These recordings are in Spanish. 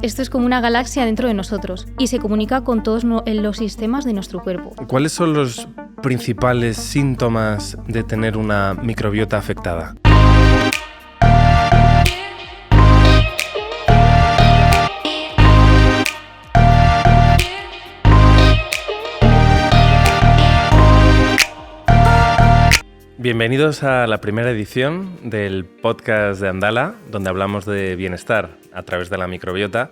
esto es como una galaxia dentro de nosotros y se comunica con todos los sistemas de nuestro cuerpo. ¿Cuáles son los principales síntomas de tener una microbiota afectada? Bienvenidos a la primera edición del podcast de Andala, donde hablamos de bienestar a través de la microbiota.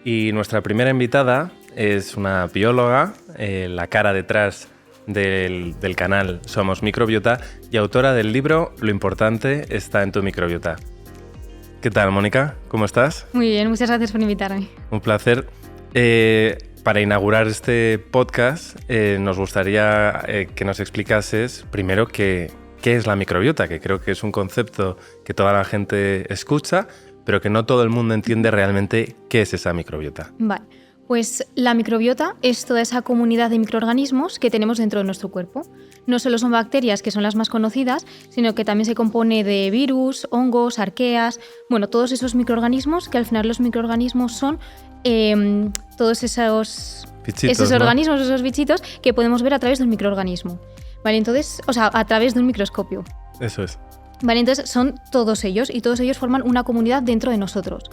Y nuestra primera invitada es una bióloga, la cara detrás del canal Somos Microbiota y autora del libro Lo importante está en tu microbiota. ¿Qué tal, Mónica? ¿Cómo estás? Muy bien, muchas gracias por invitarme. Un placer. Para inaugurar este podcast, nos gustaría que nos explicases primero ¿qué es la microbiota? Que creo que es un concepto que toda la gente escucha, pero que no todo el mundo entiende realmente qué es esa microbiota. Vale, pues la microbiota es toda esa comunidad de microorganismos que tenemos dentro de nuestro cuerpo. No solo son bacterias, que son las más conocidas, sino que también se compone de virus, hongos, arqueas, bueno, todos esos microorganismos, que al final los microorganismos son todos esos organismos, esos bichitos que podemos ver a través de un microorganismo. Vale, entonces, a través de un microscopio. Eso es. Vale, entonces son todos ellos y todos ellos forman una comunidad dentro de nosotros.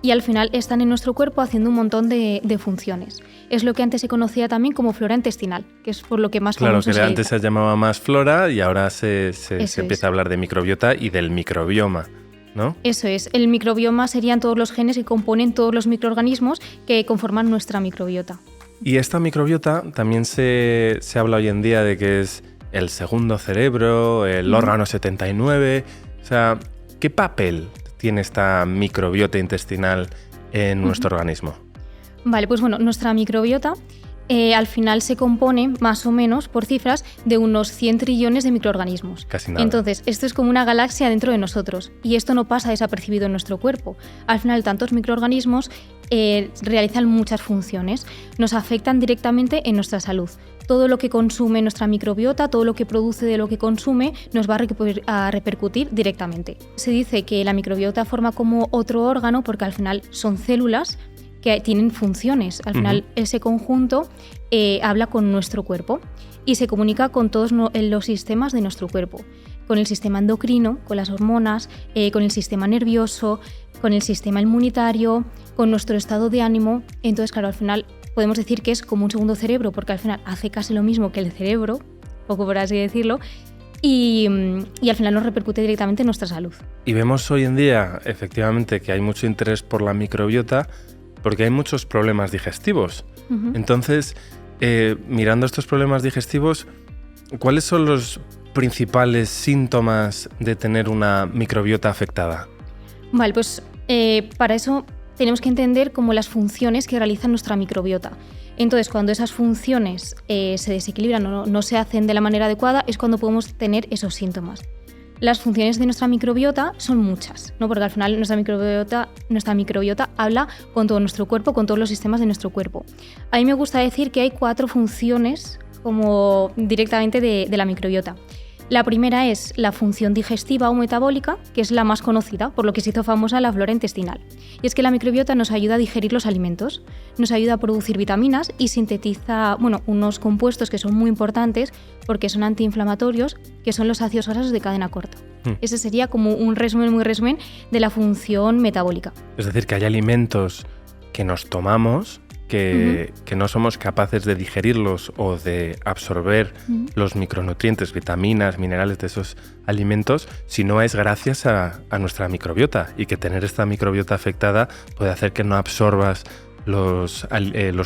Y al final están en nuestro cuerpo haciendo un montón de funciones. Es lo que antes se conocía también como flora intestinal, que es por lo que más famoso Claro, que antes se llamaba más flora y ahora se empieza a hablar de microbiota y del microbioma, ¿no? Eso es. El microbioma serían todos los genes que componen todos los microorganismos que conforman nuestra microbiota. Y esta microbiota también se habla hoy en día de que es el segundo cerebro, el órgano 79. O sea, ¿qué papel tiene esta microbiota intestinal en nuestro organismo? Vale, pues bueno, nuestra microbiota al final se compone, más o menos, por cifras, de unos 100 trillones de microorganismos. Casi nada. Entonces, esto es como una galaxia dentro de nosotros y esto no pasa desapercibido en nuestro cuerpo. Al final, tantos microorganismos realizan muchas funciones, nos afectan directamente en nuestra salud. Todo lo que consume nuestra microbiota, todo lo que produce de lo que consume, nos va a repercutir directamente. Se dice que la microbiota forma como otro órgano porque al final son células que tienen funciones. Al final, ese conjunto habla con nuestro cuerpo y se comunica con todos los sistemas de nuestro cuerpo. Con el sistema endocrino, con las hormonas, con el sistema nervioso, con el sistema inmunitario, con nuestro estado de ánimo. Entonces, claro, al final podemos decir que es como un segundo cerebro porque al final hace casi lo mismo que el cerebro, poco por así decirlo, y al final nos repercute directamente en nuestra salud. Y vemos hoy en día, efectivamente, que hay mucho interés por la microbiota porque hay muchos problemas digestivos. Entonces, mirando estos problemas digestivos, ¿cuáles son los principales síntomas de tener una microbiota afectada? Vale, pues para eso tenemos que entender como las funciones que realiza nuestra microbiota. Entonces, cuando esas funciones se desequilibran o no se hacen de la manera adecuada, es cuando podemos tener esos síntomas. Las funciones de nuestra microbiota son muchas, ¿no? Porque al final nuestra microbiota habla con todo nuestro cuerpo, con todos los sistemas de nuestro cuerpo. A mí me gusta decir que hay 4 funciones como directamente de la microbiota. La primera es la función digestiva o metabólica, que es la más conocida, por lo que se hizo famosa la flora intestinal. Y es que la microbiota nos ayuda a digerir los alimentos, nos ayuda a producir vitaminas y sintetiza unos compuestos que son muy importantes porque son antiinflamatorios, que son los ácidos grasos de cadena corta. Ese sería como un muy resumen de la función metabólica. Es decir, que hay alimentos que nos tomamos que no somos capaces de digerirlos o de absorber los micronutrientes, vitaminas, minerales de esos alimentos, si no es gracias a nuestra microbiota, y que tener esta microbiota afectada puede hacer que no absorbas los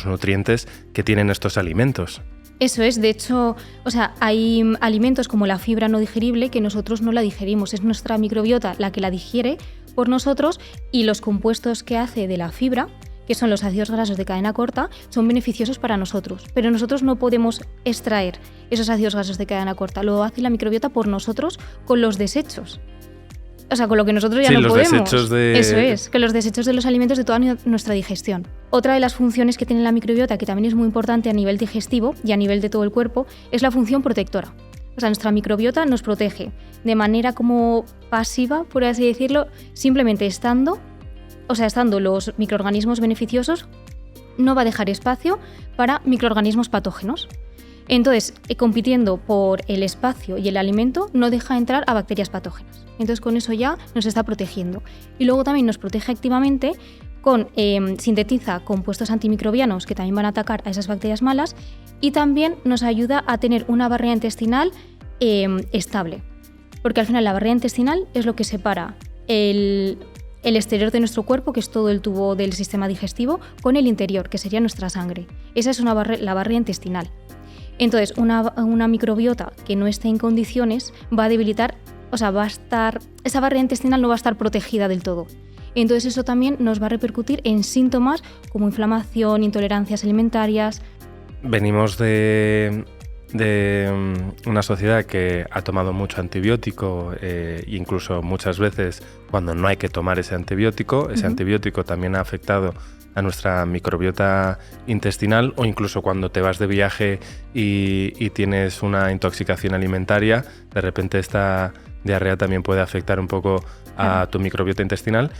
nutrientes que tienen estos alimentos. Eso es, de hecho, hay alimentos como la fibra no digerible que nosotros no la digerimos, es nuestra microbiota la que la digiere por nosotros y los compuestos que hace de la fibra, que son los ácidos grasos de cadena corta, son beneficiosos para nosotros, pero nosotros no podemos extraer esos ácidos grasos de cadena corta, lo hace la microbiota por nosotros con los desechos. Con lo que nosotros ya no podemos. Desechos de... Eso es, con los desechos de los alimentos de toda nuestra digestión. Otra de las funciones que tiene la microbiota, que también es muy importante a nivel digestivo y a nivel de todo el cuerpo, es la función protectora. Nuestra microbiota nos protege de manera como pasiva, por así decirlo, simplemente estando estando los microorganismos beneficiosos, no va a dejar espacio para microorganismos patógenos. Entonces, compitiendo por el espacio y el alimento, no deja entrar a bacterias patógenas. Entonces, con eso ya nos está protegiendo. Y luego también nos protege activamente sintetiza compuestos antimicrobianos que también van a atacar a esas bacterias malas, y también nos ayuda a tener una barrera intestinal estable. Porque al final la barrera intestinal es lo que separa el exterior de nuestro cuerpo, que es todo el tubo del sistema digestivo, con el interior, que sería nuestra sangre. Esa es la barrera intestinal. Entonces, una microbiota que no esté en condiciones va a debilitar, esa barrera intestinal no va a estar protegida del todo. Entonces, eso también nos va a repercutir en síntomas como inflamación, intolerancias alimentarias. Venimos de una sociedad que ha tomado mucho antibiótico, incluso muchas veces cuando no hay que tomar ese antibiótico también ha afectado a nuestra microbiota intestinal, o incluso cuando te vas de viaje y tienes una intoxicación alimentaria, de repente esta diarrea también puede afectar un poco a tu microbiota intestinal.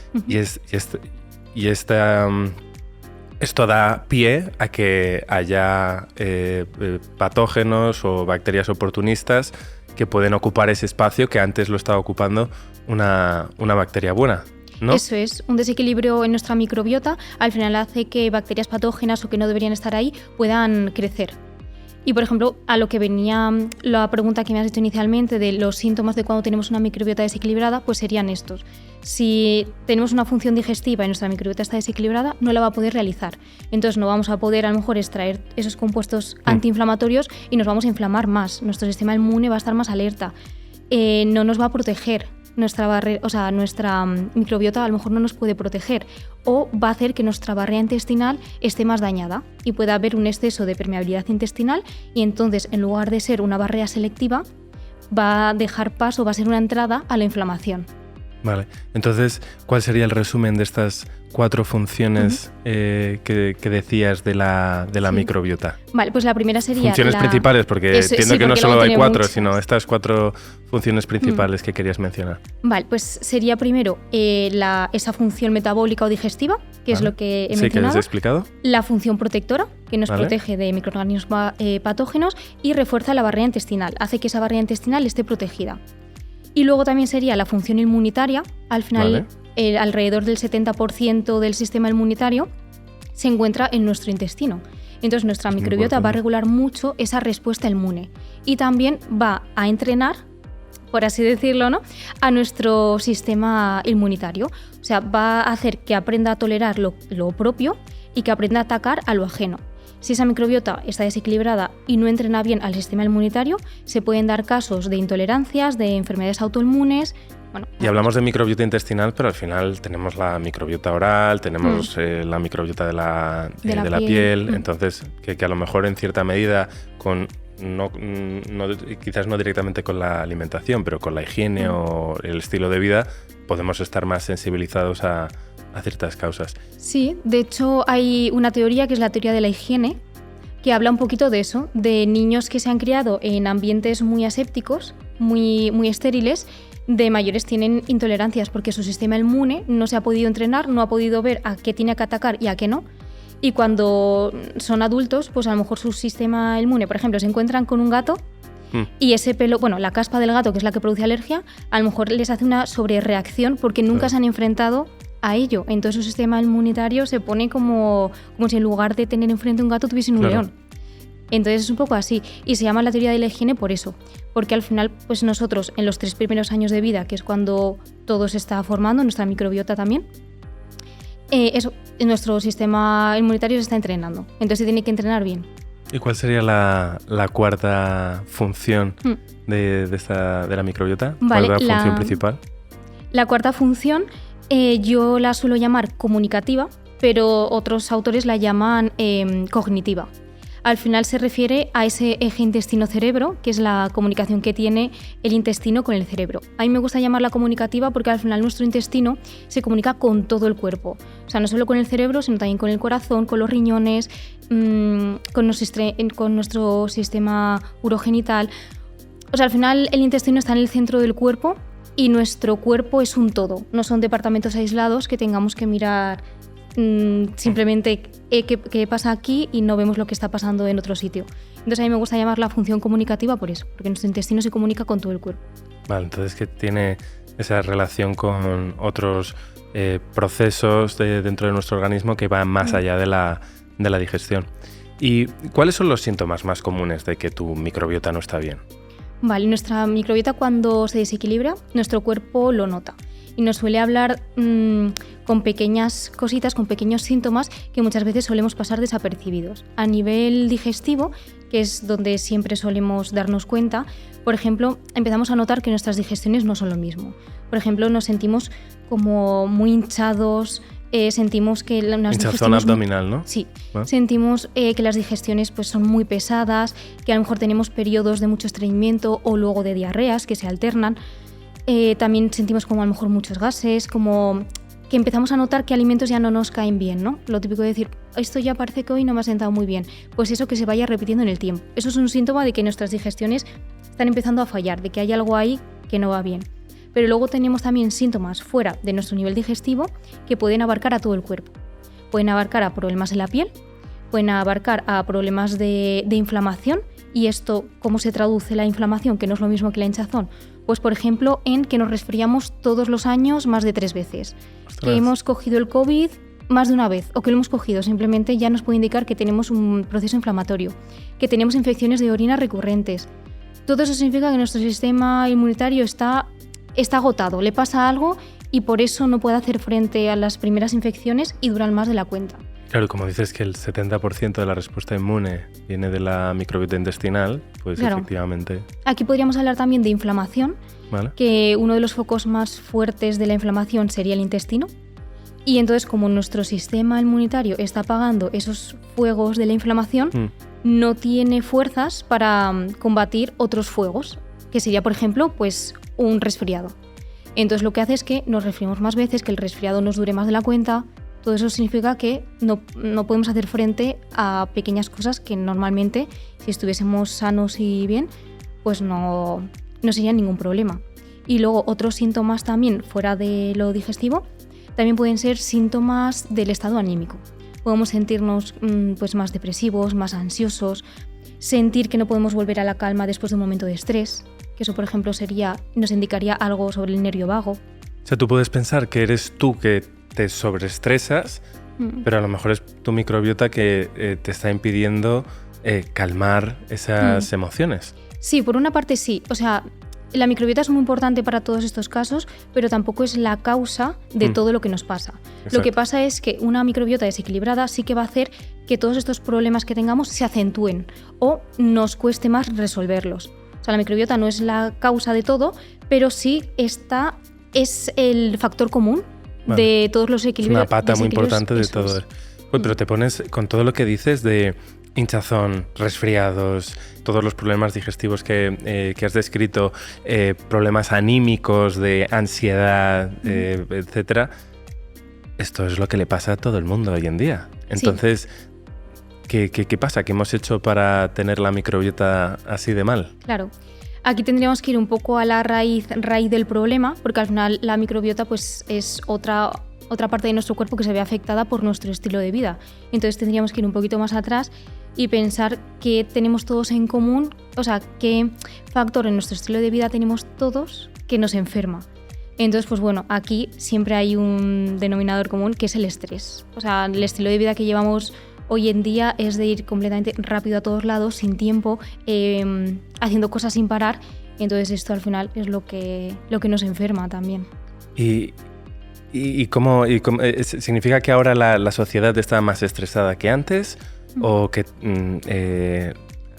Esto da pie a que haya patógenos o bacterias oportunistas que pueden ocupar ese espacio que antes lo estaba ocupando una bacteria buena, ¿no? Eso es, un desequilibrio en nuestra microbiota al final hace que bacterias patógenas o que no deberían estar ahí puedan crecer. Y, por ejemplo, a lo que venía la pregunta que me has hecho inicialmente de los síntomas de cuando tenemos una microbiota desequilibrada, pues serían estos. Si tenemos una función digestiva y nuestra microbiota está desequilibrada, no la va a poder realizar. Entonces no vamos a poder a lo mejor extraer esos compuestos antiinflamatorios y nos vamos a inflamar más. Nuestro sistema inmune va a estar más alerta. No nos va a proteger. Nuestra microbiota a lo mejor no nos puede proteger, o va a hacer que nuestra barrera intestinal esté más dañada y pueda haber un exceso de permeabilidad intestinal, y entonces, en lugar de ser una barrera selectiva, va a dejar paso, va a ser una entrada a la inflamación. Vale, entonces, ¿cuál sería el resumen de estas 4 funciones que decías de la microbiota? Vale, pues la primera sería... Funciones principales, porque entiendo que no solo hay 4, sino estas 4 funciones principales que querías mencionar. Vale, pues sería primero esa función metabólica o digestiva, que es lo que he mencionado. Sí, que has explicado. La función protectora, que nos protege de microorganismos patógenos y refuerza la barrera intestinal, hace que esa barrera intestinal esté protegida. Y luego también sería la función inmunitaria. Al final, alrededor del 70% del sistema inmunitario se encuentra en nuestro intestino. Entonces, nuestra microbiota va a regular mucho esa respuesta inmune. Y también va a entrenar, por así decirlo, ¿no?, a nuestro sistema inmunitario. O sea, va a hacer que aprenda a tolerar lo propio y que aprenda a atacar a lo ajeno. Si esa microbiota está desequilibrada y no entrena bien al sistema inmunitario, se pueden dar casos de intolerancias, de enfermedades autoinmunes. Y hablamos de microbiota intestinal, pero al final tenemos la microbiota oral, tenemos la microbiota de la piel. Entonces, que a lo mejor en cierta medida, quizás no directamente con la alimentación, pero con la higiene o el estilo de vida, podemos estar más sensibilizados a ciertas causas. Sí, de hecho hay una teoría que es la teoría de la higiene, que habla un poquito de eso, de niños que se han criado en ambientes muy asépticos, muy, muy estériles. De mayores tienen intolerancias porque su sistema inmune no se ha podido entrenar, no ha podido ver a qué tiene que atacar y a qué no. Y cuando son adultos, pues a lo mejor su sistema inmune, por ejemplo, se encuentran con un gato y ese pelo, la caspa del gato, que es la que produce alergia, a lo mejor les hace una sobrereacción porque nunca se han enfrentado a ello. Entonces su sistema inmunitario se pone como si en lugar de tener enfrente un gato tuviesen un león. Entonces es un poco así. Y se llama la teoría de la higiene por eso. Porque al final, pues nosotros en los 3 primeros años de vida, que es cuando todo se está formando, nuestra microbiota también, nuestro sistema inmunitario se está entrenando. Entonces se tiene que entrenar bien. ¿Y cuál sería la cuarta función de la microbiota? ¿Cuál es la función principal? La cuarta función yo la suelo llamar comunicativa, pero otros autores la llaman cognitiva. Al final se refiere a ese eje intestino-cerebro, que es la comunicación que tiene el intestino con el cerebro. A mí me gusta llamarla comunicativa porque al final nuestro intestino se comunica con todo el cuerpo. O sea, no solo con el cerebro, sino también con el corazón, con los riñones, con nuestro sistema urogenital. O sea, al final el intestino está en el centro del cuerpo y nuestro cuerpo es un todo, no son departamentos aislados que tengamos que mirar simplemente qué pasa aquí y no vemos lo que está pasando en otro sitio. Entonces a mí me gusta llamar la función comunicativa por eso, porque nuestro intestino se comunica con todo el cuerpo. Vale, entonces que tiene esa relación con otros procesos dentro de nuestro organismo que van más allá de la digestión. ¿Y cuáles son los síntomas más comunes de que tu microbiota no está bien? Vale, nuestra microbiota cuando se desequilibra, nuestro cuerpo lo nota y nos suele hablar con pequeñas cositas, con pequeños síntomas que muchas veces solemos pasar desapercibidos. A nivel digestivo, que es donde siempre solemos darnos cuenta, por ejemplo, empezamos a notar que nuestras digestiones no son lo mismo. Por ejemplo, nos sentimos como muy hinchados, sentimos que las hinchazón abdominal, ¿no? Sí, ¿no? Sentimos que las digestiones pues, son muy pesadas, que a lo mejor tenemos periodos de mucho estreñimiento o luego de diarreas que se alternan. También sentimos como a lo mejor muchos gases, como que empezamos a notar que alimentos ya no nos caen bien, ¿no? Lo típico de decir, esto ya parece que hoy no me ha sentado muy bien. Pues eso que se vaya repitiendo en el tiempo. Eso es un síntoma de que nuestras digestiones están empezando a fallar, de que hay algo ahí que no va bien. Pero luego tenemos también síntomas fuera de nuestro nivel digestivo que pueden abarcar a todo el cuerpo. Pueden abarcar a problemas en la piel, pueden abarcar a problemas de inflamación. ¿Y esto cómo se traduce la inflamación, que no es lo mismo que la hinchazón? Pues por ejemplo en que nos resfriamos todos los años más de 3 veces. ¡Ostras! Que hemos cogido el COVID más de una vez o que lo hemos cogido simplemente ya nos puede indicar que tenemos un proceso inflamatorio, que tenemos infecciones de orina recurrentes. Todo eso significa que nuestro sistema inmunitario está agotado, le pasa algo y por eso no puede hacer frente a las primeras infecciones y duran más de la cuenta. Claro, como dices que el 70% de la respuesta inmune viene de la microbiota intestinal, pues claro, efectivamente. Aquí podríamos hablar también de inflamación, ¿vale? Que uno de los focos más fuertes de la inflamación sería el intestino. Y entonces, como nuestro sistema inmunitario está apagando esos fuegos de la inflamación, no tiene fuerzas para combatir otros fuegos, que sería, por ejemplo, pues un resfriado. Entonces lo que hace es que nos resfriamos más veces, que el resfriado nos dure más de la cuenta. Todo eso significa que no podemos hacer frente a pequeñas cosas que normalmente, si estuviésemos sanos y bien, pues no sería ningún problema. Y luego otros síntomas también fuera de lo digestivo, también pueden ser síntomas del estado anímico. Podemos sentirnos pues más depresivos, más ansiosos, sentir que no podemos volver a la calma después de un momento de estrés, que eso por ejemplo nos indicaría algo sobre el nervio vago. O sea, tú puedes pensar que eres tú que te sobreestresas, pero a lo mejor es tu microbiota que te está impidiendo calmar esas emociones. Sí, por una parte sí. O sea, la microbiota es muy importante para todos estos casos, pero tampoco es la causa de todo lo que nos pasa. Exacto. Lo que pasa es que una microbiota desequilibrada sí que va a hacer que todos estos problemas que tengamos se acentúen o nos cueste más resolverlos. O sea, la microbiota no es la causa de todo, pero sí es el factor común. Vale. De todos los equilibrios. Es una pata muy importante de todo. Pero te pones con todo lo que dices de hinchazón, resfriados, todos los problemas digestivos que has descrito, problemas anímicos, de ansiedad, etcétera. Esto es lo que le pasa a todo el mundo hoy en día. Entonces, sí. ¿Qué pasa? ¿Qué hemos hecho para tener la microbiota así de mal? Claro. Aquí tendríamos que ir un poco a la raíz del problema, porque al final la microbiota pues, es otra parte de nuestro cuerpo que se ve afectada por nuestro estilo de vida. Entonces tendríamos que ir un poquito más atrás y pensar qué tenemos todos en común, o sea, qué factor en nuestro estilo de vida tenemos todos que nos enferma. Entonces, pues bueno, aquí siempre hay un denominador común que es el estrés. O sea, el estilo de vida que llevamos hoy en día es de ir completamente rápido a todos lados, sin tiempo, haciendo cosas sin parar. Entonces esto al final es lo que nos enferma también. ¿Y cómo significa que ahora la sociedad está más estresada que antes? ¿O que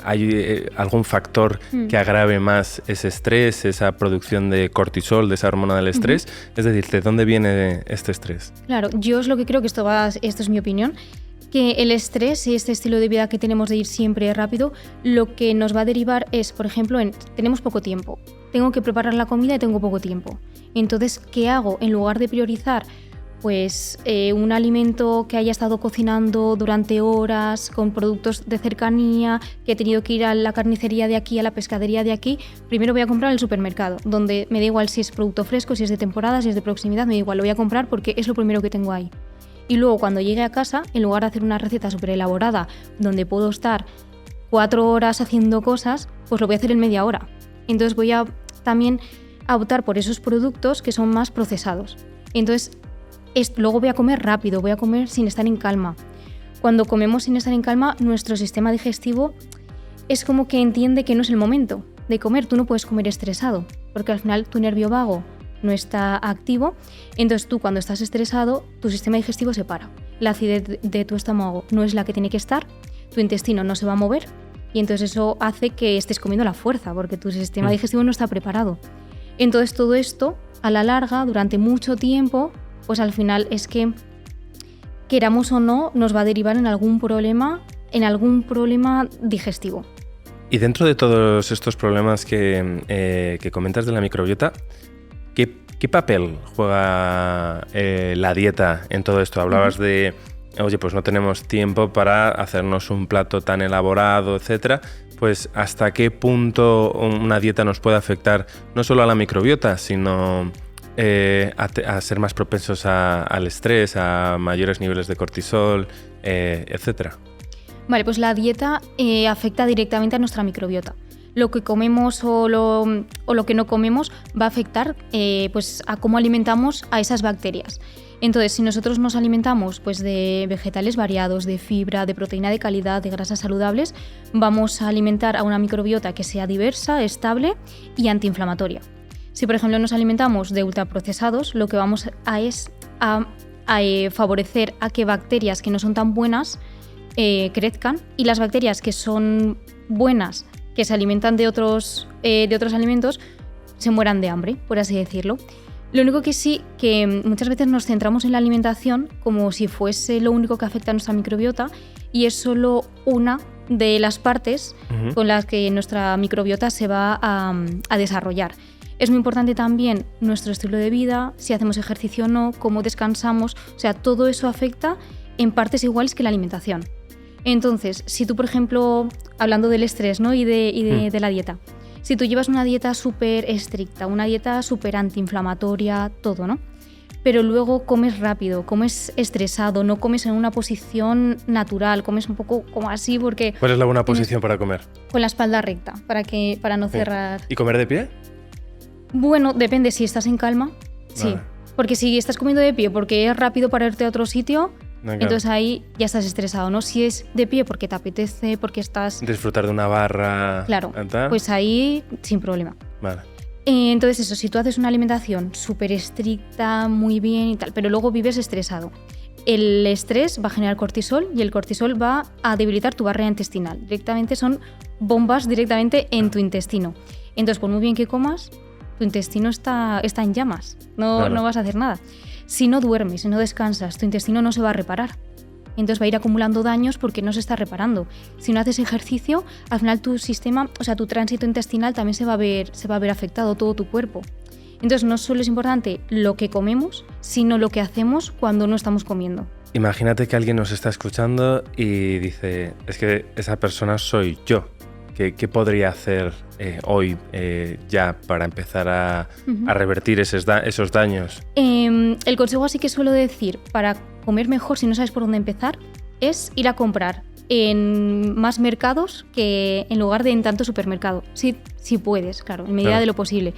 hay algún factor que agrave más ese estrés, esa producción de cortisol, de esa hormona del estrés? Es decir, ¿de dónde viene este estrés? Claro, yo es lo que creo que esto es mi opinión, que el estrés y este estilo de vida que tenemos de ir siempre rápido, lo que nos va a derivar es, por ejemplo, tenemos poco tiempo, tengo que preparar la comida y tengo poco tiempo. Entonces, ¿qué hago? En lugar de priorizar pues un alimento que haya estado cocinando durante horas con productos de cercanía, que he tenido que ir a la carnicería de aquí, a la pescadería de aquí, primero voy a comprar en el supermercado, donde me da igual si es producto fresco, si es de temporada, si es de proximidad, me da igual, lo voy a comprar porque es lo primero que tengo ahí. Y luego cuando llegue a casa, en lugar de hacer una receta súper elaborada, donde puedo estar 4 horas haciendo cosas, pues lo voy a hacer en media hora. Entonces voy a también optar por esos productos que son más procesados. Entonces luego voy a comer rápido, voy a comer sin estar en calma. Cuando comemos sin estar en calma, nuestro sistema digestivo es como que entiende que no es el momento de comer. Tú no puedes comer estresado, porque al final tu nervio vago no está activo. Entonces tú, cuando estás estresado, tu sistema digestivo se para. La acidez de tu estómago no es la que tiene que estar, tu intestino no se va a mover y entonces eso hace que estés comiendo a la fuerza, porque tu sistema digestivo no está preparado. Entonces todo esto, a la larga, durante mucho tiempo, pues al final es que, queramos o no, nos va a derivar en algún problema digestivo. Y dentro de todos estos problemas que comentas de la microbiota, ¿qué papel juega la dieta en todo esto? Hablabas de, oye, pues no tenemos tiempo para hacernos un plato tan elaborado, etcétera. Pues ¿hasta qué punto una dieta nos puede afectar no solo a la microbiota, sino a ser más propensos al estrés, a mayores niveles de cortisol, etcétera? Vale, pues la dieta afecta directamente a nuestra microbiota. Lo que comemos o lo que no comemos va a afectar pues a cómo alimentamos a esas bacterias. Entonces, si nosotros nos alimentamos pues, de vegetales variados, de fibra, de proteína de calidad, de grasas saludables, vamos a alimentar a una microbiota que sea diversa, estable y antiinflamatoria. Si, por ejemplo, nos alimentamos de ultraprocesados, lo que vamos es a favorecer a que bacterias que no son tan buenas crezcan, y las bacterias que son buenas, que se alimentan de otros alimentos, se mueran de hambre, por así decirlo. Lo único que sí, que muchas veces nos centramos en la alimentación como si fuese lo único que afecta a nuestra microbiota, y es solo una de las partes con las que nuestra microbiota se va a desarrollar. Es muy importante también nuestro estilo de vida, si hacemos ejercicio o no, cómo descansamos, o sea, todo eso afecta en partes iguales que la alimentación. Entonces, si tú, por ejemplo, hablando del estrés, ¿no? y de la dieta, si tú llevas una dieta súper estricta, una dieta súper antiinflamatoria, todo, ¿no? Pero luego comes rápido, comes estresado, no comes en una posición natural, comes un poco como así porque... ¿Cuál es la buena posición para comer? Con la espalda recta, para no cerrar... ¿Y comer de pie? Bueno, depende, si estás en calma, sí. Vale. Porque si estás comiendo de pie porque es rápido para irte a otro sitio... Claro. Entonces ahí ya estás estresado, ¿no? Si es de pie porque te apetece, porque estás... Disfrutar de una barra... Claro, ¿tal? pues ahí sin problema. Vale. Entonces eso, si tú haces una alimentación súper estricta, muy bien y tal, pero luego vives estresado, el estrés va a generar cortisol y el cortisol va a debilitar tu barrera intestinal. Directamente son bombas directamente en tu intestino. Entonces, por muy bien que comas, tu intestino está en llamas, no vas a hacer nada. Si no duermes, si no descansas, tu intestino no se va a reparar. Entonces va a ir acumulando daños porque no se está reparando. Si no haces ejercicio, al final tu sistema, o sea, tu tránsito intestinal también se va a ver afectado, todo tu cuerpo. Entonces no solo es importante lo que comemos, sino lo que hacemos cuando no estamos comiendo. Imagínate que alguien nos está escuchando y dice, es que esa persona soy yo. ¿Qué podría hacer hoy ya para empezar a revertir esos daños? El consejo así que suelo decir para comer mejor, si no sabes por dónde empezar, es ir a comprar en más mercados que en lugar de en tanto supermercado. Si puedes, claro, en medida de lo posible.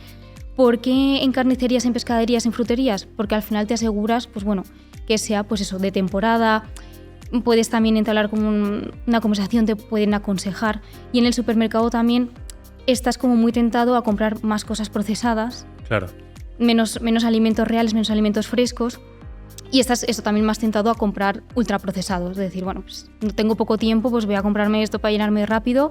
¿Por qué en carnicerías, en pescaderías, en fruterías? Porque al final te aseguras, pues bueno, que sea pues eso, de temporada. Puedes también entablar con una conversación, te pueden aconsejar. Y en el supermercado también estás como muy tentado a comprar más cosas procesadas. Claro. Menos alimentos reales, menos alimentos frescos. Y estás eso también más tentado a comprar ultraprocesados. Es decir, bueno, pues no tengo poco tiempo, pues voy a comprarme esto para llenarme rápido.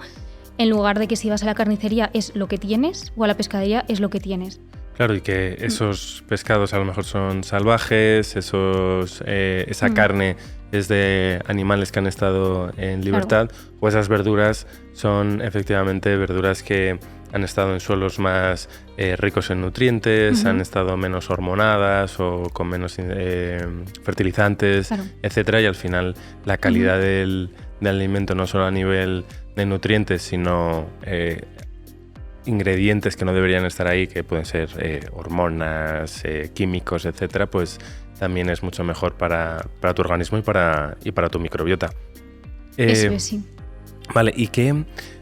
En lugar de que si vas a la carnicería es lo que tienes o a la pescadería es lo que tienes. Claro, y que esos pescados a lo mejor son salvajes, esa carne es de animales que han estado en libertad, o esas verduras son efectivamente verduras que han estado en suelos más ricos en nutrientes, han estado menos hormonadas o con menos fertilizantes, etcétera, y al final la calidad del alimento, no solo a nivel de nutrientes, sino ingredientes que no deberían estar ahí, que pueden ser hormonas, químicos, etcétera, pues también es mucho mejor para tu organismo y para tu microbiota. Eso es, sí. Vale, ¿y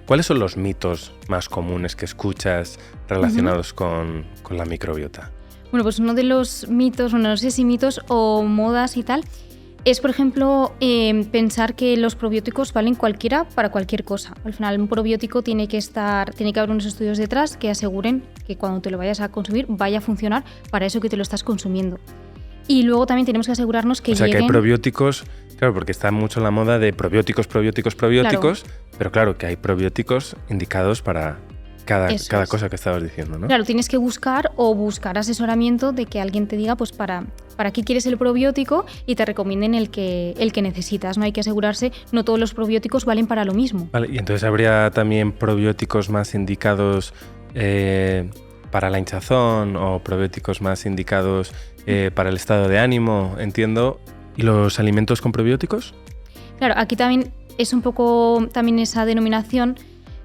cuáles son los mitos más comunes que escuchas relacionados con la microbiota? Bueno, pues uno de los mitos, no sé si mitos o modas y tal, es, por ejemplo, pensar que los probióticos valen cualquiera para cualquier cosa. Al final, un probiótico tiene que haber unos estudios detrás que aseguren que cuando te lo vayas a consumir vaya a funcionar para eso que te lo estás consumiendo. Y luego también tenemos que asegurarnos que que hay probióticos, claro, porque está mucho la moda de probióticos, claro. Pero claro, que hay probióticos indicados para cada cosa que estabas diciendo, ¿no? Claro, tienes que buscar asesoramiento de que alguien te diga pues para qué quieres el probiótico y te recomienden el que necesitas, ¿no? Hay que asegurarse, no todos los probióticos valen para lo mismo. Vale, y entonces habría también probióticos más indicados para la hinchazón o probióticos más indicados para el estado de ánimo, entiendo. ¿Y los alimentos con probióticos? Claro, aquí también es un poco también esa denominación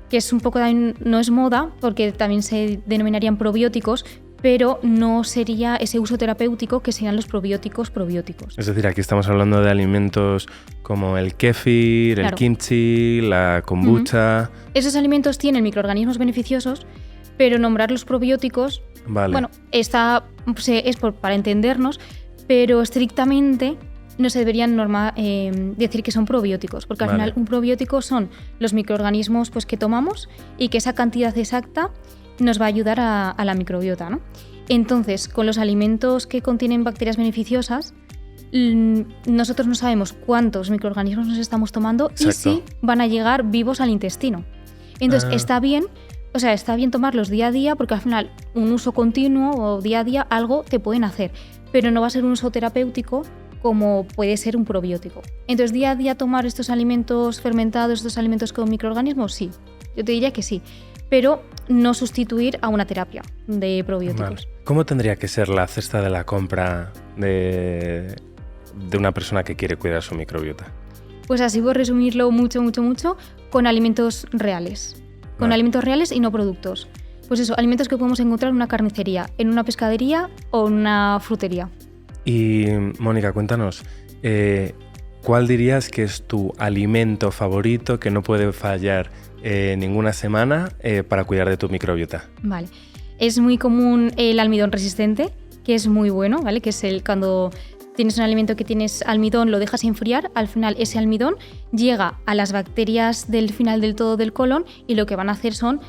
que es un poco también, no es moda, porque también se denominarían probióticos, pero no sería ese uso terapéutico que serían los probióticos. Es decir, aquí estamos hablando de alimentos como el kéfir, claro, el kimchi, la kombucha. Esos alimentos tienen microorganismos beneficiosos, pero nombrar los probióticos, vale, bueno, es para entendernos, pero estrictamente no se deberían decir que son probióticos, porque al final un probiótico son los microorganismos pues, que tomamos y que esa cantidad exacta nos va a ayudar a la microbiota, ¿no? Entonces, con los alimentos que contienen bacterias beneficiosas, nosotros no sabemos cuántos microorganismos nos estamos tomando. Exacto. Y si van a llegar vivos al intestino. Entonces, está bien tomarlos día a día, porque al final un uso continuo o día a día algo te pueden hacer, pero no va a ser un uso terapéutico como puede ser un probiótico. Entonces, día a día tomar estos alimentos fermentados, estos alimentos con microorganismos, sí. Yo te diría que sí, pero no sustituir a una terapia de probióticos. Vale. ¿Cómo tendría que ser la cesta de la compra de una persona que quiere cuidar su microbiota? Pues así por resumirlo mucho, con alimentos reales. Con alimentos reales y no productos. Pues eso, alimentos que podemos encontrar en una carnicería, en una pescadería o en una frutería. Y Mónica, cuéntanos, ¿cuál dirías que es tu alimento favorito que no puede fallar ninguna semana para cuidar de tu microbiota? Vale, es muy común el almidón resistente, que es muy bueno, ¿vale? Que es cuando tienes un alimento que tienes almidón, lo dejas enfriar, al final ese almidón llega a las bacterias del final del todo del colon y lo que van a hacer son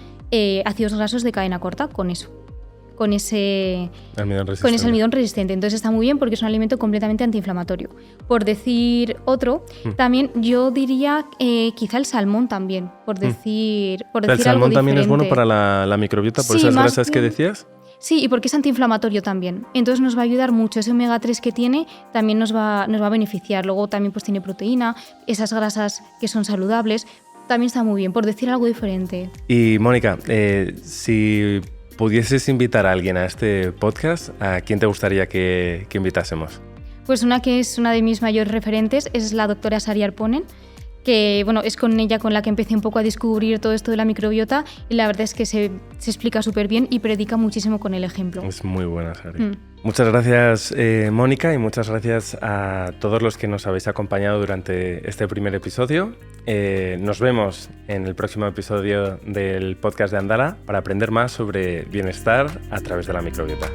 ácidos grasos de cadena corta con ese almidón resistente. Entonces está muy bien porque es un alimento completamente antiinflamatorio. Por decir otro, también yo diría quizá el salmón también, por decir algo diferente. ¿El salmón también es bueno para la microbiota por esas grasas que decías? Sí, y porque es antiinflamatorio también. Entonces nos va a ayudar mucho. Ese omega 3 que tiene también nos va a beneficiar. Luego también pues tiene proteína, esas grasas que son saludables. También está muy bien, por decir algo diferente. Y Mónica, si pudieses invitar a alguien a este podcast, ¿a quién te gustaría que invitásemos? Pues una que es una de mis mayores referentes es la doctora Sari Arponen, que bueno, es con ella con la que empecé un poco a descubrir todo esto de la microbiota y la verdad es que se explica súper bien y predica muchísimo con el ejemplo. Es muy buena, Sari. Muchas gracias, Mónica, y muchas gracias a todos los que nos habéis acompañado durante este primer episodio. Nos vemos en el próximo episodio del podcast de Andala para aprender más sobre bienestar a través de la microbiota.